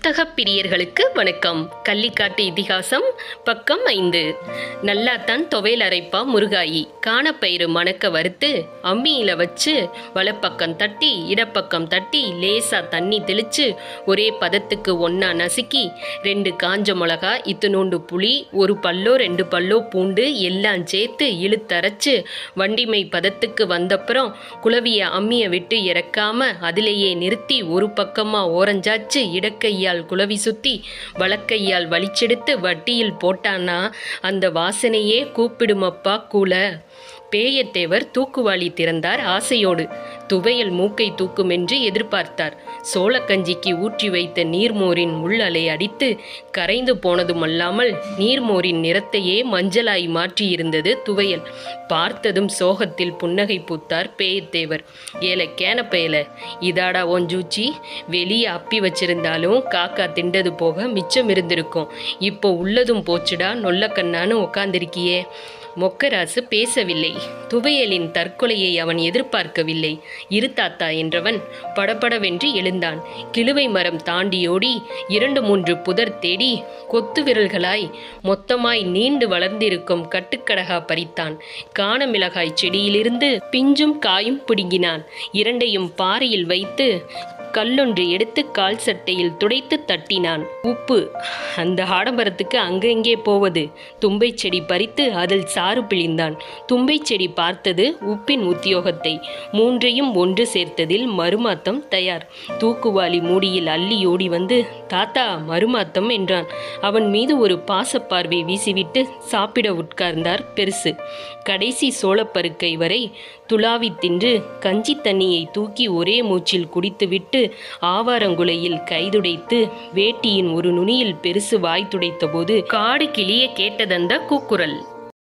புத்தகப் பிரியர்களுக்கு வணக்கம். கள்ளிக்காட்டு இதிகாசம் பக்கம் 5. நல்லாத்தான் துவையல் அரைப்பா முருகாயி. காணப்பயிறு மணக்க வறுத்து அம்மியில வச்சு வலப்பக்கம் தட்டி இடப்பக்கம் தட்டி லேசா தண்ணி தெளிச்சு ஒரே பதத்துக்கு ஒன்னா நசுக்கி 2 காஞ்ச மிளகா, இத்துணூண்டு புளி, 1 பல்லோ 2 பல்லோ பூண்டு எல்லாம் சேர்த்து இழுத்தரைச்சு வண்டிமை பதத்துக்கு வந்தப்புறம் குளவிய அம்மியை விட்டு இறக்காம அதிலேயே நிறுத்தி ஒரு பக்கமா ஓரஞ்சாச்சு இடக்கையால் குளவி சுத்தி வலக்கையால் வலிச்செடுத்து வட்டியில் போட்டானா அந்த வாசனையே கூப்பிடுமப்பா கூல. பேயத்தேவர் தூக்குவாளி திறந்தார் ஆசையோடு. துவையல் மூக்கை தூக்குமென்று எதிர்பார்த்தார். சோளக்கஞ்சிக்கு ஊற்றி வைத்த நீர்மோரின் உள்ளலை அடித்து கரைந்து போனதுமல்லாமல் நீர்மோரின் நிறத்தையே மஞ்சளாய் மாற்றியிருந்தது துவையல். பார்த்ததும் சோகத்தில் புன்னகை பூத்தார் பேயத்தேவர். ஏல கேனப்பேல, இதாடா ஒஞ்சூச்சி, வெளியே அப்பி வச்சிருந்தாலும் காக்கா திண்டது போக மிச்சம் இருந்திருக்கும். இப்போ உள்ளதும் போச்சுடா நொல்லக்கண்ணான்னு உக்காந்திருக்கியே. மொக்கராசு பேசவில்லை. துவையலின் தற்கொலையை அவன் எதிர்பார்க்கவில்லை. இரு தாத்தா என்றவன் படபடவென்று எழுந்தான். கிழுவை மரம் தாண்டியோடி 2-3 புதர் தேடி கொத்து விரல்களாய் மொத்தமாய் நீண்டு வளர்ந்திருக்கும் கட்டுக்கடகா பறித்தான். காணமிளகாய் செடியிலிருந்து பிஞ்சும் காயும் பிடுங்கினான். 2ஐயும் பாறையில் வைத்து கல்லொன்று எடுத்து கால் சட்டையில் துடைத்து தட்டினான். உப்பு அந்த ஆடம்பரத்துக்கு அங்கெங்கே போவது. தும்பை செடி பறித்து அதில் சாறு பிழிந்தான். தும்பை செடி பார்த்தது உப்பின் உத்தியோகத்தை. 3ஐயும் ஒன்று சேர்த்ததில் மருமாத்தம் தயார். தூக்குவாளி மூடியில் அள்ளி ஓடி வந்து தாத்தா மருமாத்தம் என்றான். அவன் மீது ஒரு பாசப்பார்வை வீசிவிட்டு சாப்பிட உட்கார்ந்தார் பெருசு. கடைசி சோளப்பருக்கை வரை துளாவி தின்று கஞ்சி தண்ணியை தூக்கி ஒரே மூச்சில் குடித்துவிட்டு ஆவாரங்குலையில் கைதுடைத்து வேட்டியின் ஒரு நுனியில் பெருசு வாய் துடைத்த போது காடு கிளிய கேட்டதந்த கூக்குரல்.